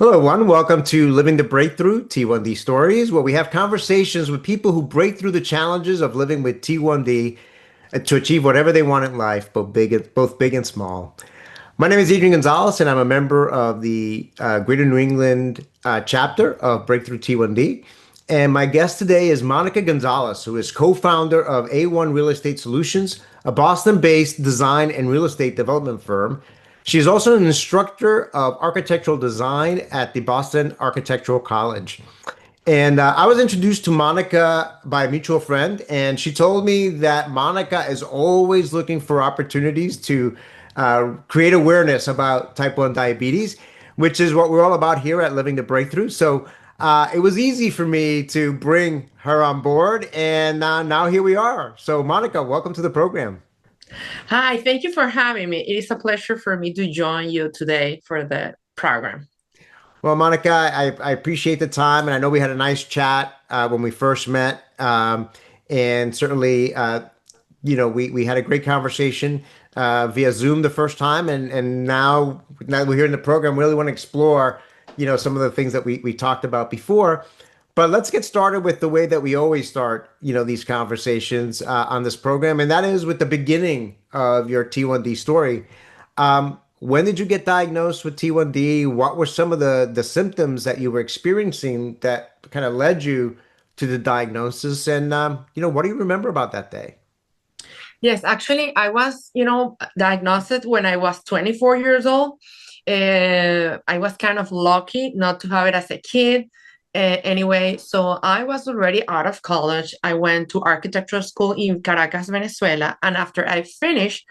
Hello, everyone. Welcome to Living the Breakthrough, T1D Stories, where we have conversations with people who break through the challenges of living with T1D to achieve whatever they want in life, both big and small. My name is Adrian Gonzalez, and I'm a member of the Greater New England chapter of Breakthrough T1D. And my guest today is Monica Gonzalez, who is co-founder of A1 Real Estate Solutions, a Boston-based design and real estate development firm. She is also an instructor of architectural design at the Boston Architectural College. And I was introduced to Monica by a mutual friend, and she told me that Monica is always looking for opportunities to create awareness about type 1 diabetes, which is what we're all about here at Living the Breakthrough. So it was easy for me to bring her on board, and now here we are. So, Monica, welcome to the program. Hi, thank you for having me. It is a pleasure for me to join you today for the program. Well, Monica, I appreciate the time, and I know we had a nice chat when we first met, and certainly, we had a great conversation via Zoom the first time, and now that we're here in the program, we really want to explore, some of the things that we talked about before. But let's get started with the way that we always start, these conversations on this program, and that is with the beginning of your T1D story. When did you get diagnosed with T1D? What were some of the symptoms that you were experiencing that kind of led you to the diagnosis? And what do you remember about that day? Yes, actually, I was, diagnosed when I was 24 years old. I was kind of lucky not to have it as a kid. Anyway, so I was already out of college. I went to architectural school in Caracas, Venezuela. And after I finished,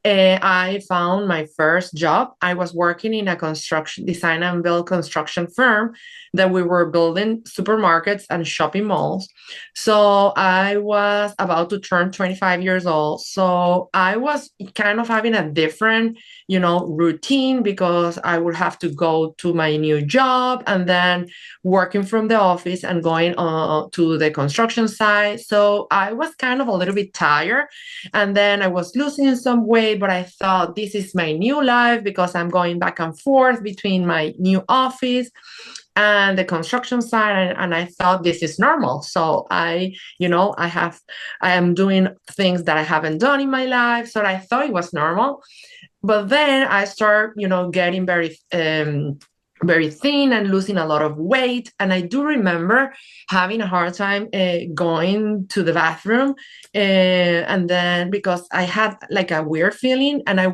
I found my first job. I was working in a construction design and build construction firm that we were building supermarkets and shopping malls. So I was about to turn 25 years old. So I was kind of having a different, routine because I would have to go to my new job and then working from the office and going to the construction site. So I was kind of a little bit tired and then I was losing some weight, but I thought this is my new life because I'm going back and forth between my new office and the construction side. And I thought this is normal. So I am doing things that I haven't done in my life. So I thought it was normal. But then I start, getting very thin and losing a lot of weight. And I do remember having a hard time going to the bathroom. And then because I had like a weird feeling and I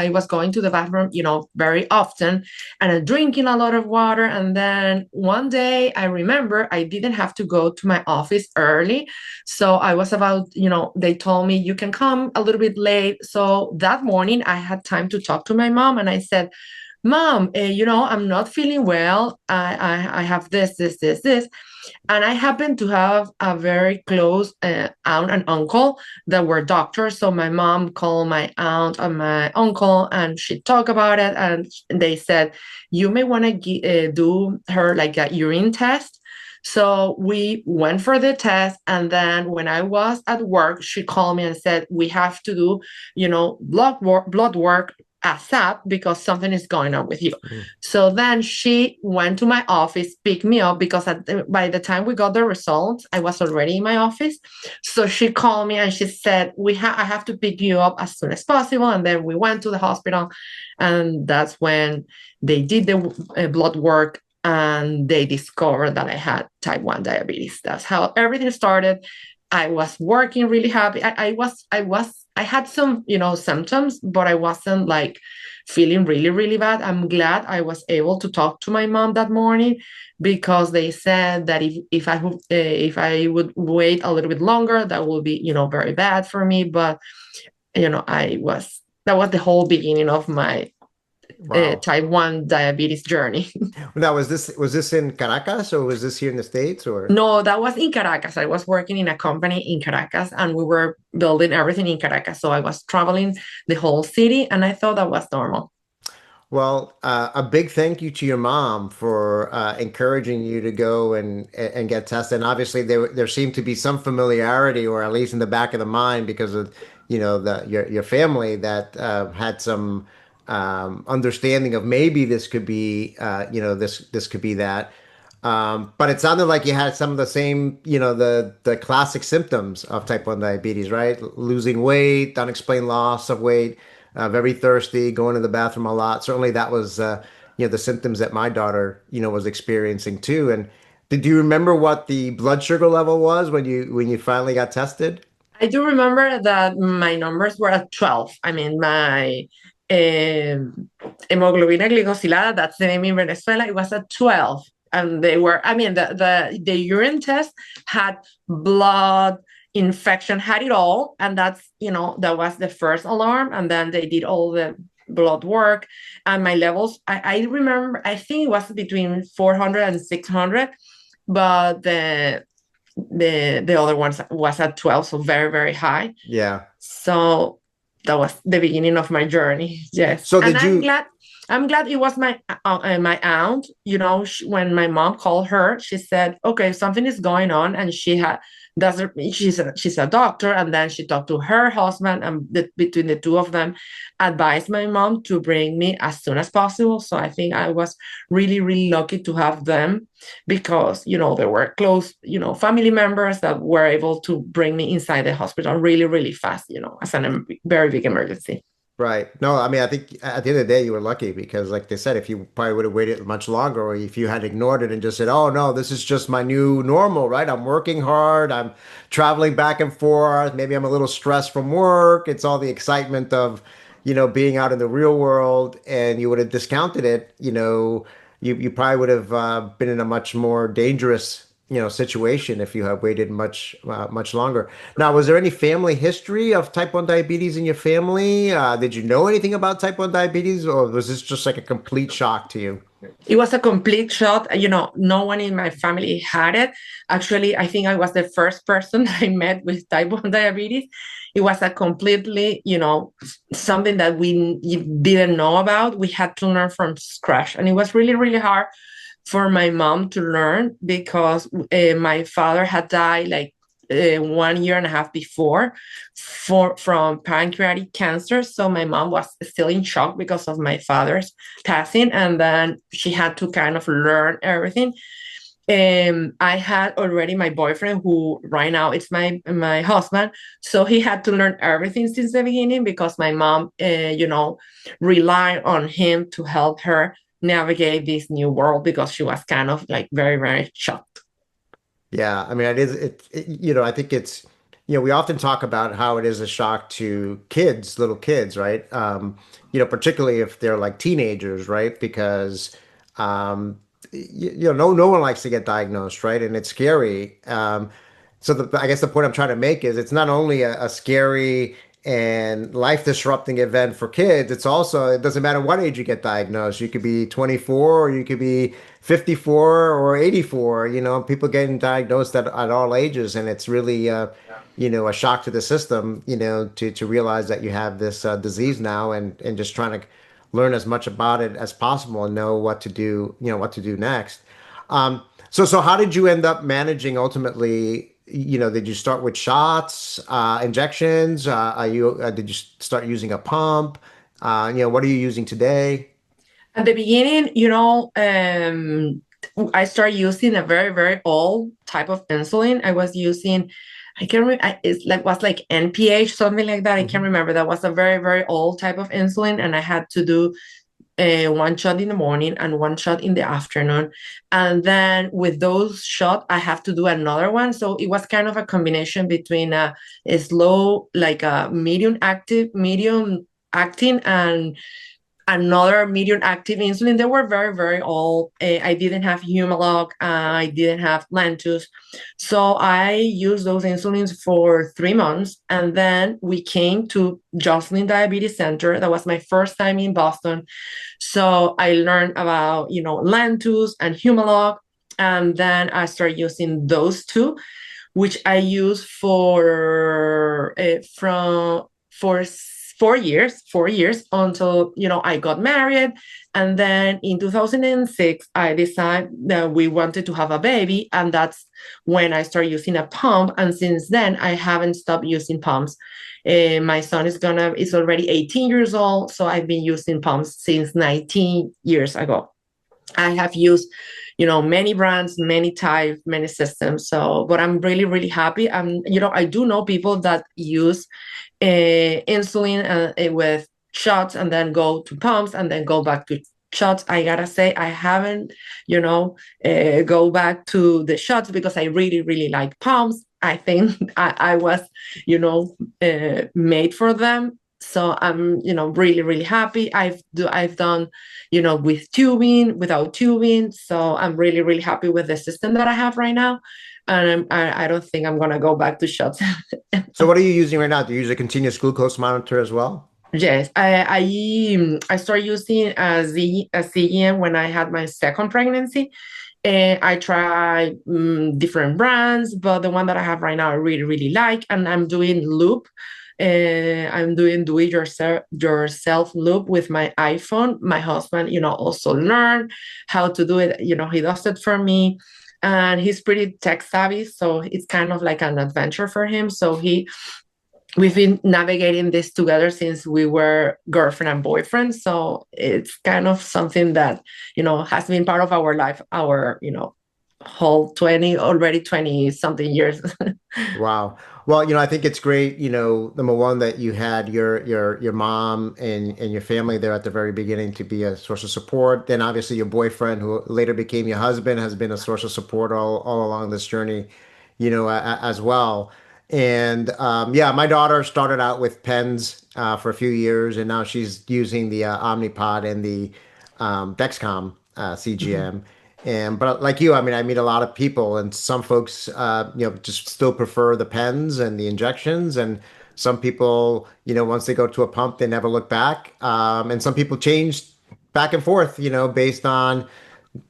was going to the bathroom, very often and drinking a lot of water. And then one day I remember I didn't have to go to my office early. So I was about, they told me you can come a little bit late. So that morning I had time to talk to my mom and I said, Mom, I'm not feeling well. I have this. And I happen to have a very close aunt and uncle that were doctors. So my mom called my aunt and my uncle and she talked about it. And they said, you may want to do her like a urine test. So we went for the test. And then when I was at work, she called me and said, we have to do, blood work ASAP because something is going on with you. Mm. So then she went to my office, picked me up because by the time we got the results, I was already in my office. So she called me and she said, I have to pick you up as soon as possible. And then we went to the hospital. And that's when they did the blood work and they discovered that I had type 1 diabetes. That's how everything started. I was working really happy. I had some, symptoms, but I wasn't like feeling really, really bad. I'm glad I was able to talk to my mom that morning because they said that if I would wait a little bit longer, that would be, very bad for me. But that was the whole beginning of my Wow. type 1 diabetes journey. Now, was this in Caracas or was this here in the States or? No, that was in Caracas. I was working in a company in Caracas and we were building everything in Caracas. So I was traveling the whole city and I thought that was normal. Well, a big thank you to your mom for encouraging you to go and get tested. And obviously, there seemed to be some familiarity, or at least in the back of the mind, because of the your family that had some understanding of maybe this could be, this could be that. But it sounded like you had some of the same, the classic symptoms of type 1 diabetes, right? Losing weight, unexplained loss of weight, very thirsty, going to the bathroom a lot. Certainly that was, the symptoms that my daughter, was experiencing too. And did you remember what the blood sugar level was when you finally got tested? I do remember that my numbers were at 12. I mean, my hemoglobina glicosilada, that's the name in Venezuela, it was at 12. And they were, I mean, the urine test had blood infection, had it all. And that's, that was the first alarm. And then they did all the blood work. And my levels, I remember, I think it was between 400 and 600, but the other ones was at 12, so very, very high. Yeah. So that was the beginning of my journey. Yes. So And did you? I'm glad it was my aunt. When my mom called her, she said, okay, something is going on. And she's a doctor. And then she talked to her husband, and between the two of them advised my mom to bring me as soon as possible. So I think I was really, really lucky to have them, because they were close, family members that were able to bring me inside the hospital really, really fast, as a very big emergency. Right. No, I mean, I think at the end of the day, you were lucky because, like they said, if you probably would have waited much longer, or if you had ignored it and just said, "Oh no, this is just my new normal," right? I'm working hard, I'm traveling back and forth. Maybe I'm a little stressed from work. It's all the excitement of, being out in the real world, and you would have discounted it. You probably would have been in a much more dangerous, situation if you had waited much longer. Now, was there any family history of type 1 diabetes in your family? Did you know anything about type 1 diabetes, or was this just like a complete shock to you? It was a complete shock. No one in my family had it. Actually, I think I was the first person I met with type 1 diabetes. It was a completely, something that we didn't know about. We had to learn from scratch. And it was really, really hard for my mom to learn, because my father had died like 1 year and a half before from pancreatic cancer. So my mom was still in shock because of my father's passing, and then she had to kind of learn everything. I had already my boyfriend, who right now it's my husband, so he had to learn everything since the beginning, because my mom, relied on him to help her navigate this new world, because she was kind of like very, very shocked. Yeah, I mean, I think it's, we often talk about how it is a shock to kids, little kids, right? Particularly if they're like teenagers, right? Because, no one likes to get diagnosed, right? And it's scary. I guess the point I'm trying to make is it's not only a scary and life disrupting event for kids, it's also, it doesn't matter what age you get diagnosed. You could be 24 or you could be 54 or 84, people getting diagnosed at all ages. And it's really, a shock to the system, to realize that you have this disease now, and just trying to learn as much about it as possible and know what to do, what to do next. So how did you end up managing ultimately? Did you start with shots, injections? Did you start using a pump? What are you using today? At the beginning, I started using a very, very old type of insulin. I was using, I can't remember, was like NPH, something like that. I can't Hmm. remember. That was a very, very old type of insulin, and I had to do one shot in the morning and one shot in the afternoon. And then with those shots, I have to do another one. So it was kind of a combination between a slow, like a medium acting, and another medium active insulin. They were very, very old. I didn't have Humalog. I didn't have Lantus. So I used those insulins for 3 months. And then we came to Joslin Diabetes Center. That was my first time in Boston. So I learned about, Lantus and Humalog. And then I started using those two, which I use for 4 years until, I got married. And then in 2006, I decided that we wanted to have a baby. And that's when I started using a pump. And since then, I haven't stopped using pumps. My son is already 18 years old. So I've been using pumps since 19 years ago. I have used, many brands, many types, many systems. So, but I'm really, really happy. I do know people that use insulin with shots and then go to pumps and then go back to shots. I gotta say, I haven't, go back to the shots because I really, really like pumps. I think I was, made for them. So I'm, really, really happy. I've done, with tubing, without tubing. So I'm really, really happy with the system that I have right now. And I don't think I'm gonna go back to shots. So what are you using right now? Do you use a continuous glucose monitor as well? Yes, I started using a CGM when I had my second pregnancy, and I tried different brands, but the one that I have right now I really really like, and I'm doing loop. I'm doing do it yourself loop with my iPhone. My husband, also learned how to do it. He does it for me, and he's pretty tech savvy, so it's kind of like an adventure for him. So we've been navigating this together since we were girlfriend and boyfriend. So it's kind of something that, has been part of our life, our, whole 20 something years. Wow. Well, I think it's great, number one, that you had your mom and your family there at the very beginning to be a source of support. Then obviously your boyfriend, who later became your husband, has been a source of support all along this journey, as well. And yeah, my daughter started out with pens for a few years, and now she's using the Omnipod and the Dexcom Mhm. CGM. And but like you, I mean, I meet a lot of people, and some folks, just still prefer the pens and the injections, and some people, once they go to a pump, they never look back. And some people change back and forth, based on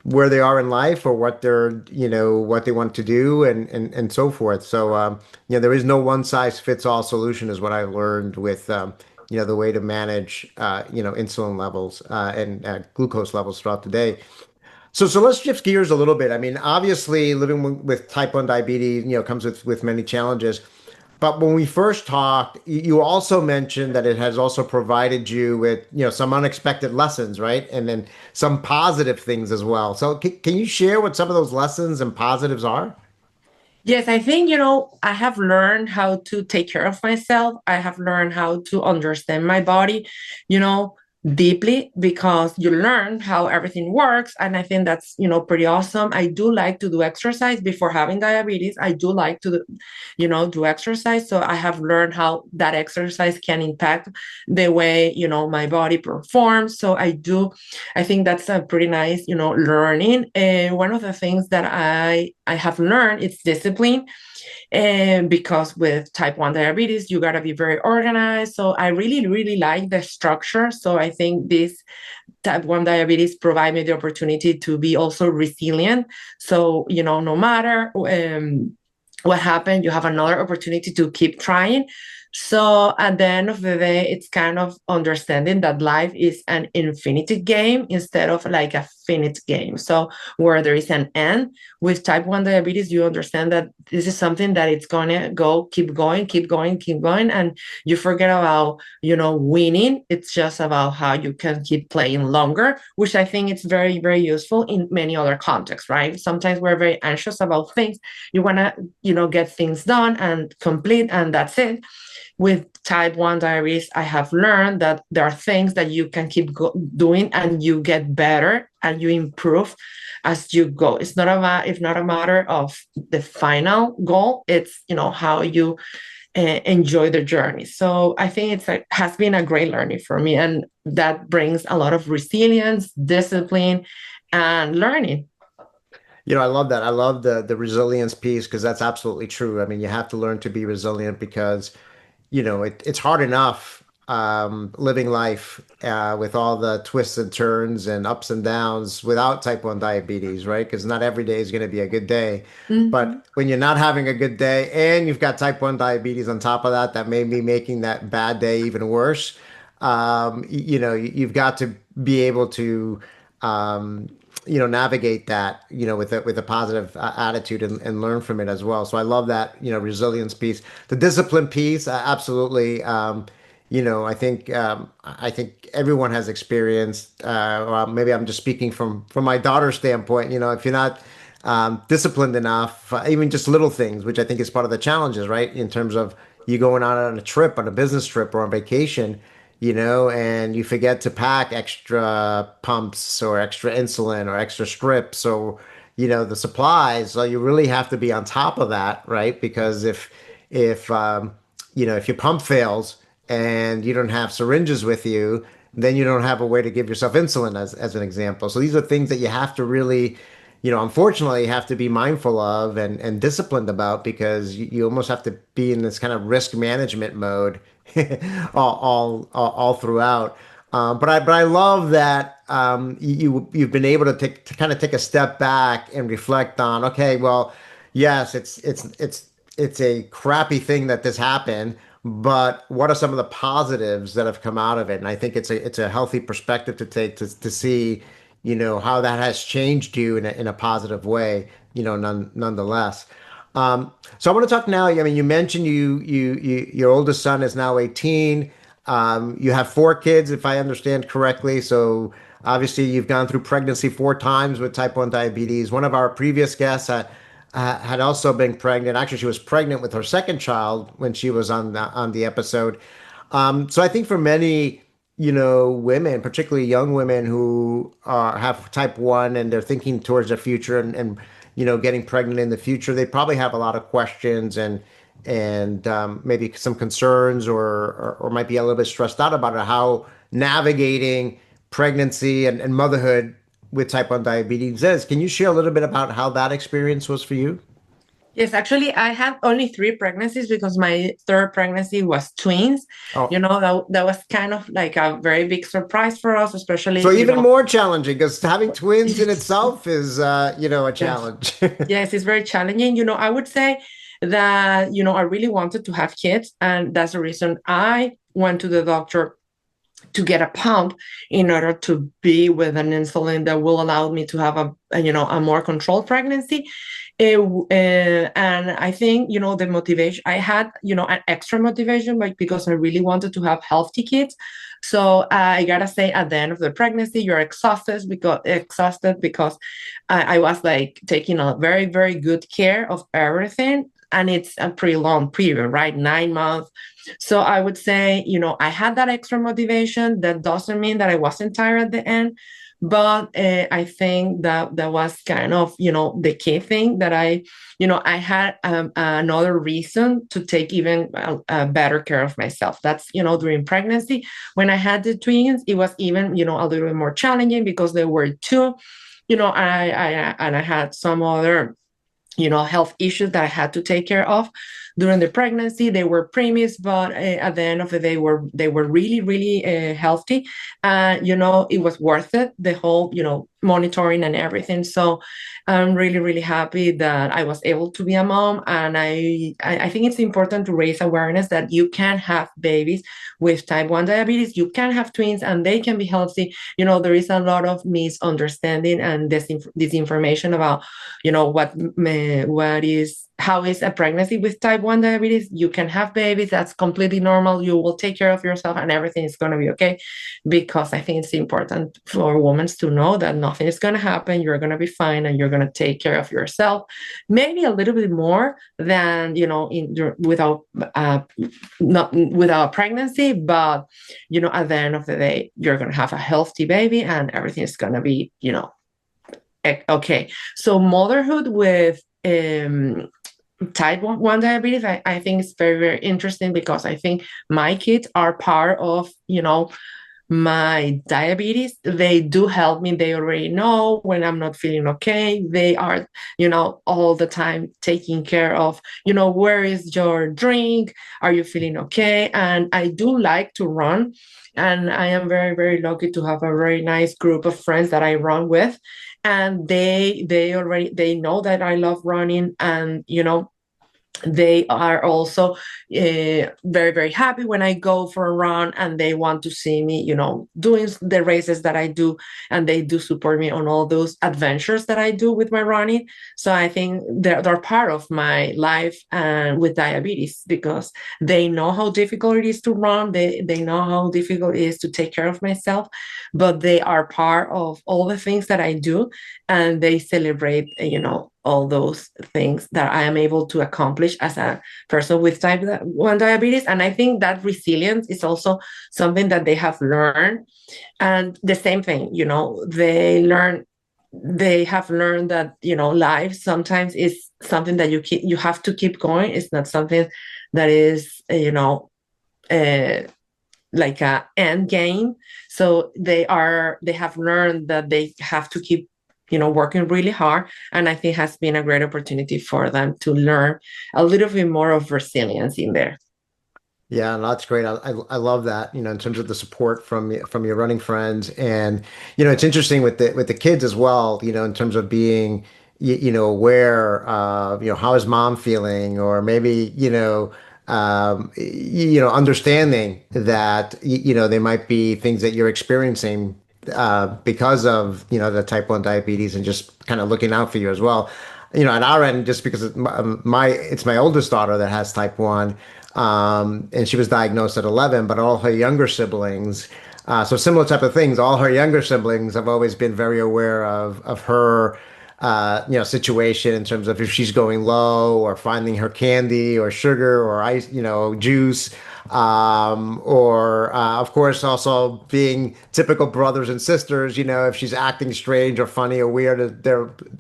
where they are in life or what what they want to do, and so forth. So, there is no one size fits all solution, is what I learned with, the way to manage, insulin levels and glucose levels throughout the day. So let's shift gears a little bit. I mean, obviously, living with type 1 diabetes, comes with many challenges. But when we first talked, you also mentioned that it has also provided you with, some unexpected lessons, right? And then some positive things as well. So can you share what some of those lessons and positives are? Yes, I think, I have learned how to take care of myself. I have learned how to understand my body, you know, deeply because you learn how everything works. And I think that's, pretty awesome. I do like to do exercise before having diabetes. I do like to, do exercise. So I have learned how that exercise can impact the way, my body performs. So I think that's a pretty nice, learning. And one of the things that I have learned is discipline. And because with type 1 diabetes, you got to be very organized. So I really, really like the structure. So I think this type 1 diabetes provide me the opportunity to be also resilient. So, no matter what happened, you have another opportunity to keep trying. So at the end of the day, it's kind of understanding that life is an infinity game instead of like a finite game. So where there is an end with type 1 diabetes, you understand that this is something that it's gonna keep going, keep going, keep going, and you forget about, winning. It's just about how you can keep playing longer, which I think it's very, very useful in many other contexts, right? Sometimes we're very anxious about things. You wanna, get things done and complete, and that's it. With type 1 diabetes, I have learned that there are things that you can keep doing and you get better and you improve as you go. It's not a matter of the final goal. It's, how you enjoy the journey. So I think has been a great learning for me. And that brings a lot of resilience, discipline, and learning. I love that. I love the resilience piece, because that's absolutely true. I mean, you have to learn to be resilient because, it's hard enough, living life with all the twists and turns and ups and downs without type 1 diabetes, right? Because not every day is going to be a good day. Mhm. But when you're not having a good day and you've got type 1 diabetes on top of that, that may be making that bad day even worse. You've got to be able to, um, navigate that, with a positive attitude and learn from it as well. So I love that, resilience piece, the discipline piece, absolutely. I think everyone has experienced. Well, maybe I'm just speaking from my daughter's standpoint. If you're not disciplined enough, even just little things, which I think is part of the challenges, right? In terms of you going out on a trip, on a business trip or on vacation, and you forget to pack extra pumps or extra insulin or extra strips or, the supplies. So you really have to be on top of that, right? Because if your pump fails and you don't have syringes with you, then you don't have a way to give yourself insulin, as an example. So these are things that you have to really, unfortunately, have to be mindful of and disciplined about, because you almost have to be in this kind of risk management mode all throughout. But I love that, you've been able to kind of take a step back and reflect on, okay, well, yes, it's a crappy thing that this happened, but what are some of the positives that have come out of it? And I think it's a healthy perspective to take, to see, how that has changed you in a positive way, nonetheless. So I want to talk now. I mean, you mentioned your oldest son is now 18. You have four kids, if I understand correctly. So obviously, you've gone through pregnancy four times with type 1 diabetes. One of our previous guests had also been pregnant. Actually, she was pregnant with her second child when she was on the episode. So I think for many, women, particularly young women who have type 1 and they're thinking towards their future and getting pregnant in the future, they probably have a lot of questions and maybe some concerns, or might be a little bit stressed out about it, how navigating pregnancy and motherhood with type 1 diabetes is. Can you share a little bit about how that experience was for you? Yes, actually, I had only three pregnancies because my third pregnancy was twins. Oh, That was kind of like a very big surprise for us, so especially, even more challenging, because having twins in yes, itself is, a yes, challenge. yes, it's very challenging. I would say that, I really wanted to have kids, and that's the reason I went to the doctor to get a pump in order to be with an insulin that will allow me to have a more controlled pregnancy. And I think, the motivation I had, an extra motivation, like, because I really wanted to have healthy kids. So I gotta say, at the end of the pregnancy, you're exhausted because I was like taking a very, very good care of everything. And it's a pretty long period, right? 9 months. So I would say, I had that extra motivation. That doesn't mean that I wasn't tired at the end, but I think that was kind of, the key thing that I had another reason to take even better care of myself. That's, during pregnancy. When I had the twins, it was even, a little bit more challenging because there were two, I had some other health issues that I had to take care of during the pregnancy. They were preemies, but at the end of the day, they were really, really healthy. It was worth it, the whole, monitoring and everything. So I'm really, really happy that I was able to be a mom. And I think it's important to raise awareness that you can have babies with type 1 diabetes. You can have twins and they can be healthy. There is a lot of misunderstanding and disinformation about what is how is a pregnancy with type 1 diabetes. You can have babies, that's completely normal. You will take care of yourself and everything is going to be okay, because I think it's important for women to know that nothing is going to happen. You're going to be fine and you're going to take care of yourself, maybe a little bit more than without not without pregnancy. But at the end of the day, you're going to have a healthy baby and everything is going to be okay. So motherhood with type 1 diabetes, I think it's very, very interesting, because I think my kids are part of, my diabetes. They do help me. They already know when I'm not feeling okay. They are, all the time taking care of, where is your drink? Are you feeling okay? And I do like to run. And I am very, very lucky to have a very nice group of friends that I run with. And they know that I love running, and they are also very, very happy when I go for a run, and they want to see me, doing the races that I do, and they do support me on all those adventures that I do with my running. So I think they're part of my life and with diabetes, because they know how difficult it is to run. They know how difficult it is to take care of myself, but they are part of all the things that I do, and they celebrate, all those things that I am able to accomplish as a person with type 1 diabetes. And I think that resilience is also something that they have learned. And the same thing, they have learned that, life sometimes is something that you have to keep going. It's not something that is, uh, like a end game. So they have learned that they have to keep working really hard. And I think it has been a great opportunity for them to learn a little bit more of resilience in there. Yeah, no, that's great. I love that, in terms of the support from your running friends. And it's interesting with the kids as well, in terms of being aware of, how is mom feeling, or maybe, understanding that there might be things that you're experiencing because of, the type 1 diabetes, and just kind of looking out for you as well. At our end, just because it's my oldest daughter that has type 1, and she was diagnosed at 11, but all her younger siblings, so similar type of things, all her younger siblings have always been very aware of her, situation, in terms of if she's going low, or finding her candy or sugar or ice, juice, or of course also being typical brothers and sisters. If she's acting strange or funny or weird,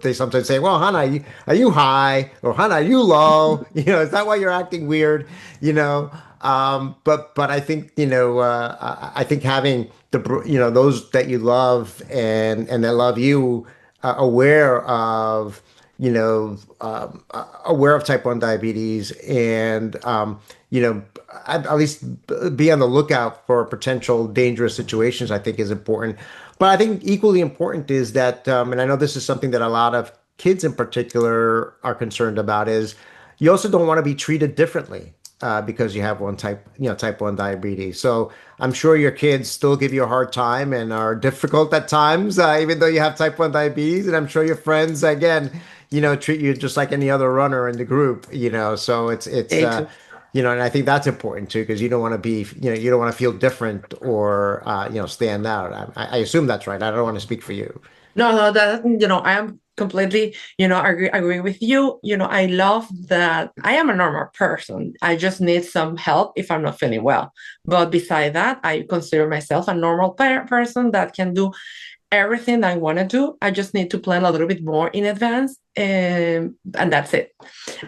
they sometimes say, "Well, Hannah, are you high?" Or, "Hannah, are you low?" Is that why you're acting weird? But I think, I think having those that you love, and that love you, aware of, aware of type 1 diabetes, and at least be on the lookout for potential dangerous situations, I think is important. But I think equally important is that, and I know this is something that a lot of kids in particular are concerned about, is you also don't want to be treated differently, because you have type 1 diabetes. So I'm sure your kids still give you a hard time and are difficult at times, even though you have type 1 diabetes. And I'm sure your friends, again, treat you just like any other runner in the group, so They do. and I think that's important too, because you don't want to be, you don't want to feel different, or, stand out. I assume that's right. I don't want to speak for you. No, no, that, I am completely, agree with you. I love that I am a normal person. I just need some help if I'm not feeling well. But beside that, I consider myself a normal person that can do everything I want to do. I just need to plan a little bit more in advance, and that's it.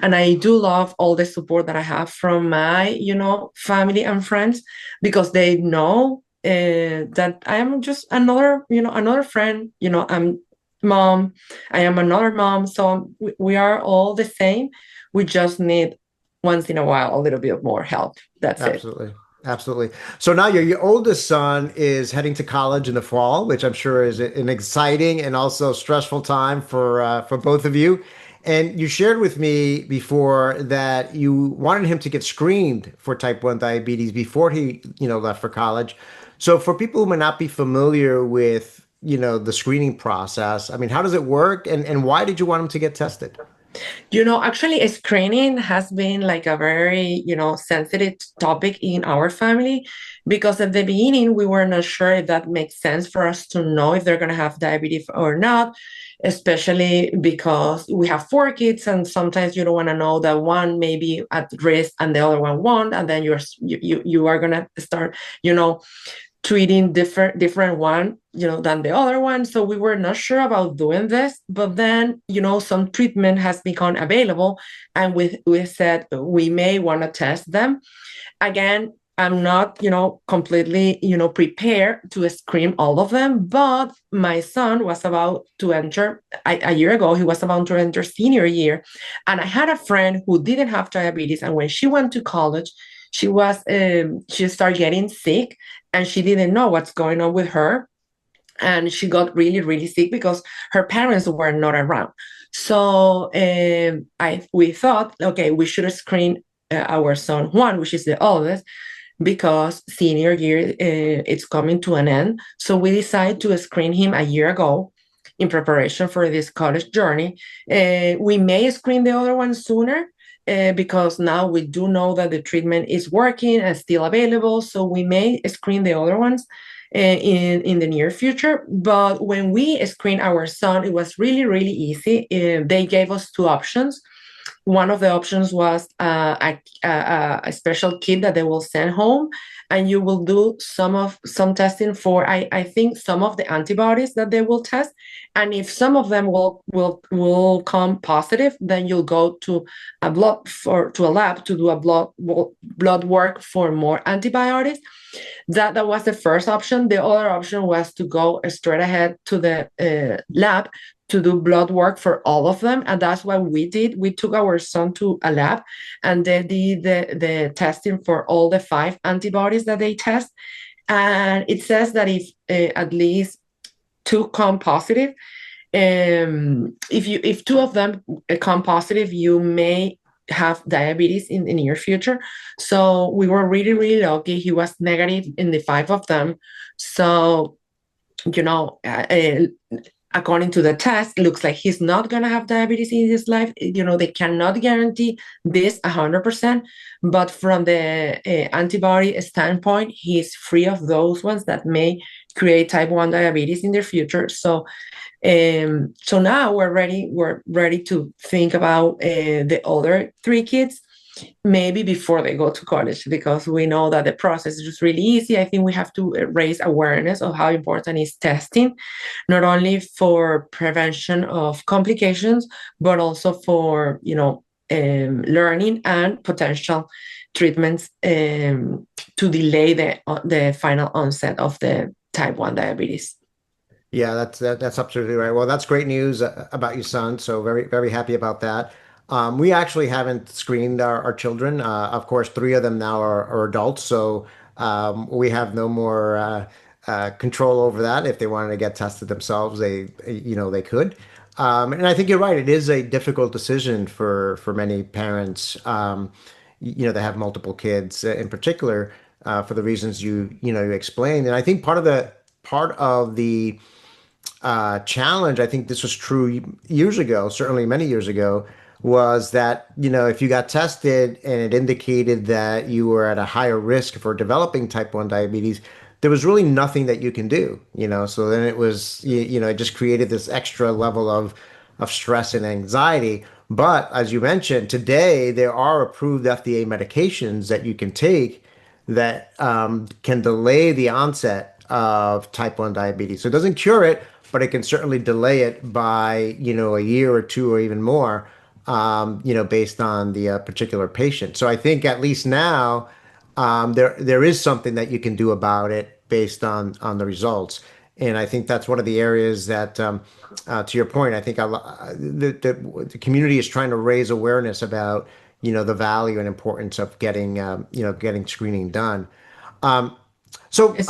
And I do love all the support that I have from my, family and friends, because they know that I am just another friend. I'm mom. I am another mom. So we are all the same. We just need once in a while a little bit more help. That's it. Absolutely. Absolutely. So now your oldest son is heading to college in the fall, which I'm sure is an exciting and also stressful time for both of you. And you shared with me before that you wanted him to get screened for type 1 diabetes before he, left for college. So for people who may not be familiar with, the screening process, I mean, how does it work, and why did you want him to get tested? Actually, screening has been like a very, sensitive topic in our family, because at the beginning we were not sure if that makes sense for us to know if they're going to have diabetes or not, especially because we have four kids, and sometimes you don't want to know that one may be at risk and the other one won't, and then you are going to start, treating different one, than the other one. So we were not sure about doing this, but then, some treatment has become available, and we said we may want to test them again. I'm not, completely, prepared to screen all of them. But my son was about to enter a year ago. He was about to enter senior year, and I had a friend who didn't have diabetes, and when she went to college, she started getting sick, and she didn't know what's going on with her, and she got really really sick because her parents were not around. So I we thought, okay, we should screen our son Juan, which is the oldest, because senior year it's coming to an end. So we decided to screen him a year ago in preparation for this college journey. We may screen the other one sooner, because now we do know that the treatment is working and still available. So we may screen the other ones in the near future. But when we screened our son, it was really, really easy. They gave us two options. One of the options was a special kit that they will send home, and you will do some testing for, I think, some of the antibodies that they will test, and if some of them will come positive, then you'll go to a lab to do a blood work for more antibiotics. That was the first option. The other option was to go straight ahead to the lab to do blood work for all of them, and that's what we did. We took our son to a lab, and they did the testing for all the 5 antibodies that they test, and it says that if at least 2 come positive, if 2 of them come positive, you may have diabetes in the near future. So we were really really lucky. He was negative in the 5 of them. So you know uh, uh, according to the test, it looks like he's not going to have diabetes in his life. They cannot guarantee this 100%, but from the antibody standpoint, he's free of those ones that may create type 1 diabetes in the future. So now we're ready to think about the other 3 kids, maybe before they go to college, because we know that the process is just really easy. I think we have to raise awareness of how important is testing, not only for prevention of complications, but also for learning and potential treatments, to delay the final onset of the type 1 diabetes. Yeah, that's absolutely right. Well, that's great news about your son. So very, very happy about that. We actually haven't screened our children. Of course, 3 of them now are adults, so we have no more control over that. If they wanted to get tested themselves, they could. And I think you're right. It is a difficult decision for many parents. They have multiple kids, in particular, for the reasons you explained. And I think part of the challenge, I think this was true years ago, certainly many years ago, was that, if you got tested and it indicated that you were at a higher risk for developing type 1 diabetes, there was really nothing that you can do. So then it just created this extra level of stress and anxiety. But as you mentioned, today there are approved FDA medications that you can take that can delay the onset of type 1 diabetes. So it doesn't cure it, but it can certainly delay it by, a year or 2 or even more, based on the particular patient. So I think at least now there is something that you can do about it based on the results. And I think that's one of the areas that, to your point, I think the community is trying to raise awareness about, the value and importance of getting screening done. Um, so, Yes.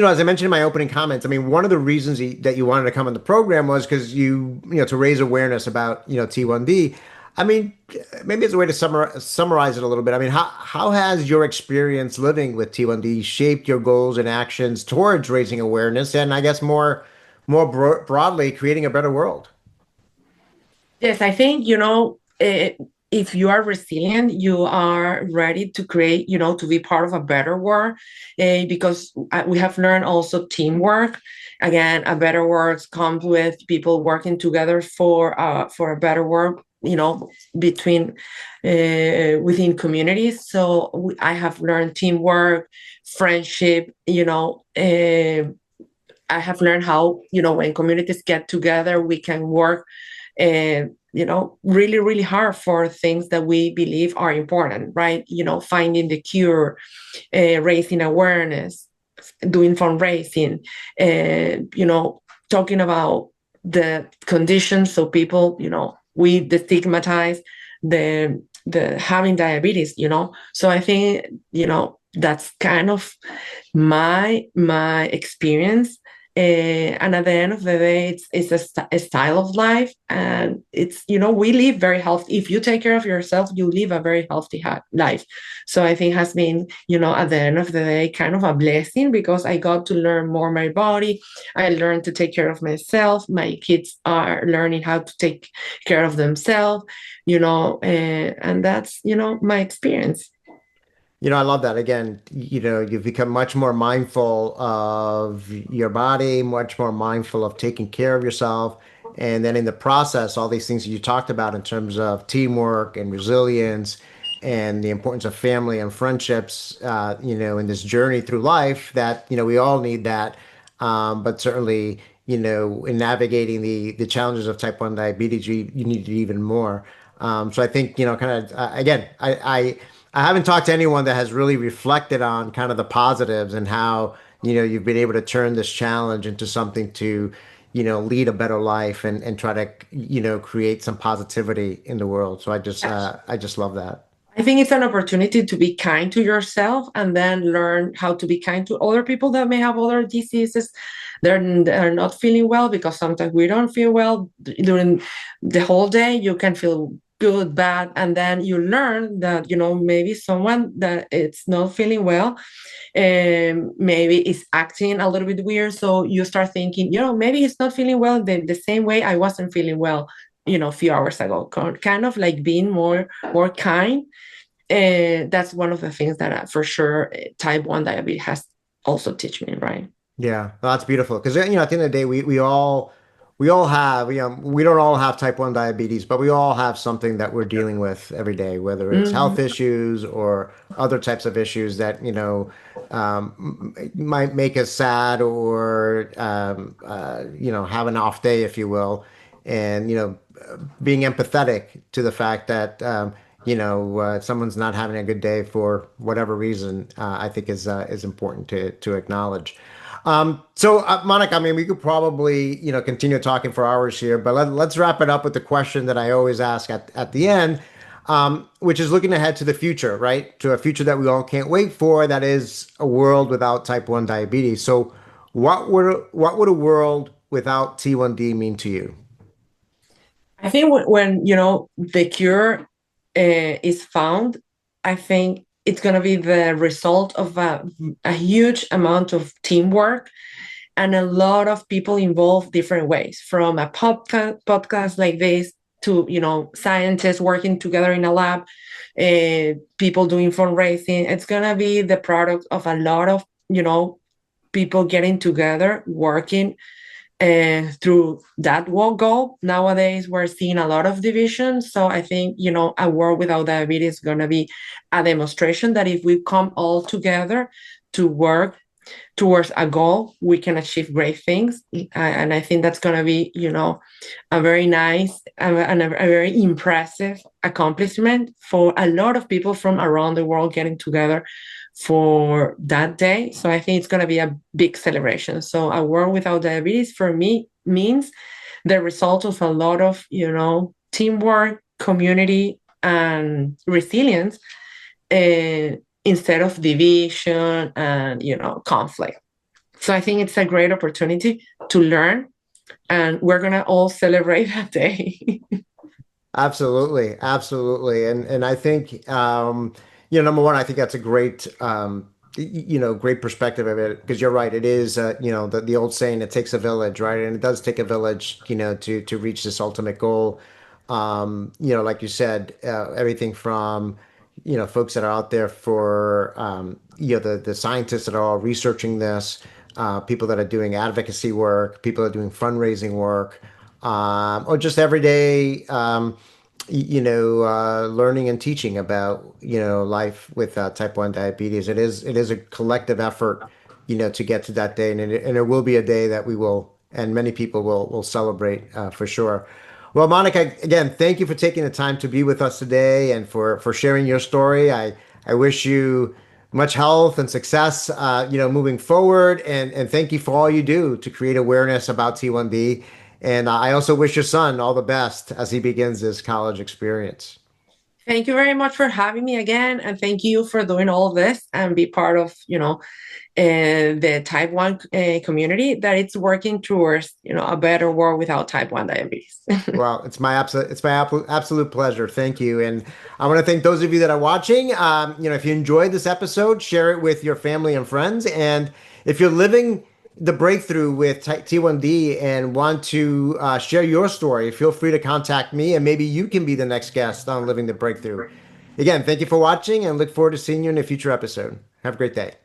as I mentioned in my opening comments, I mean, one of the reasons that you wanted to come on the program was because to raise awareness about, T1D. I mean, maybe it's a way to summarize it a little bit. I mean, how has your experience living with T1D shaped your goals and actions towards raising awareness and, I guess, broadly creating a better world? Yes, I think, if you are resilient, you are ready to create, to be part of a better world, because we have learned also teamwork. Again, a better world comes with people working together for a better world, between within communities. So I have learned teamwork, friendship, I have learned how, when communities get together, we can work really, really hard for things that we believe are important, right? Finding the cure, raising awareness, doing fundraising, talking about the conditions so people, we destigmatize the having diabetes. So I think, that's kind of my experience. And at the end of the day, it's a style of life, and it's, we live very healthy. If you take care of yourself, you live a very healthy life. So I think has been, at the end of the day, kind of a blessing, because I got to learn more my body. I learned to take care of myself. My kids are learning how to take care of themselves, and that's, my experience. I love that. Again, you've become much more mindful of your body, much more mindful of taking care of yourself. And then in the process, all these things you talked about in terms of teamwork and resilience and the importance of family and friendships, in this journey through life that, we all need that. But certainly, in navigating the challenges of type 1 diabetes, you need it even more. So I think, kind of, again, I haven't talked to anyone that has really reflected on kind of the positives and how, you've been able to turn this challenge into something to, lead a better life and try to, create some positivity in the world. So I just love that. I think it's an opportunity to be kind to yourself and then learn how to be kind to other people that may have other diseases. They're not feeling well, because sometimes we don't feel well during the whole day. You can feel good, bad, and then you learn that, maybe someone that it's not feeling well, and maybe is acting a little bit weird. So you start thinking, maybe he's not feeling well the same way I wasn't feeling well, a few hours ago. Kind of like being more kind. And that's one of the things that, for sure, type 1 diabetes has also teach me, right? Yeah, well, that's beautiful because at the end of the day, we all have we don't all have type 1 diabetes, but we all have something that we're dealing with every day, whether it's Mhm. health issues or other types of issues that might make us sad or have an off day, if you will, and being empathetic to the fact that someone's not having a good day for whatever reason, I think is important to acknowledge. So, Monica, I mean, we could probably, continue talking for hours here, but let's wrap it up with the question that I always ask at the end, which is looking ahead to the future, right? To a future that we all can't wait for, that is a world without type 1 diabetes. So, what would a world without T1D mean to you? I think when the cure is found, I think it's going to be the result of a huge amount of teamwork and a lot of people involved different ways, from a podcast like this to scientists working together in a lab, people doing fundraising. It's going to be the product of a lot of people getting together, working through that goal. Nowadays, we're seeing a lot of division. So I think, a world without diabetes is going to be a demonstration that if we come all together to work towards a goal, we can achieve great things. And I think that's going to be, a very nice and a very impressive accomplishment for a lot of people from around the world getting together for that day. So I think it's going to be a big celebration. So a world without diabetes for me means the result of a lot of, teamwork, community, and resilience, instead of division and conflict. So I think it's a great opportunity to learn, and we're gonna all celebrate that day. Absolutely, absolutely, and I think number one, I think that's a great great perspective of it because you're right. It is the old saying, it takes a village, right? And it does take a village, to reach this ultimate goal. Like you said, everything from folks that are out there for the scientists that are all researching this, people that are doing advocacy work, people that are doing fundraising work, or just everyday learning and teaching about life with type 1 diabetes. It is a collective effort to get to that day, and it will be a day that we will and many people will celebrate for sure. Well, Monica, again, thank you for taking the time to be with us today and for sharing your story. I wish you much health and success, moving forward, and thank you for all you do to create awareness about T1D. And I also wish your son all the best as he begins his college experience. Thank you very much for having me again, and thank you for doing all this and be part of, the type 1 community that it's working towards, a better world without type 1 diabetes. Well, it's my absolute pleasure. Thank you, and I want to thank those of you that are watching. If you enjoyed this episode, share it with your family and friends. And if you're living the breakthrough with T1D and want to share your story, feel free to contact me, and maybe you can be the next guest on Living the Breakthrough. Again, thank you for watching, and look forward to seeing you in a future episode. Have a great day.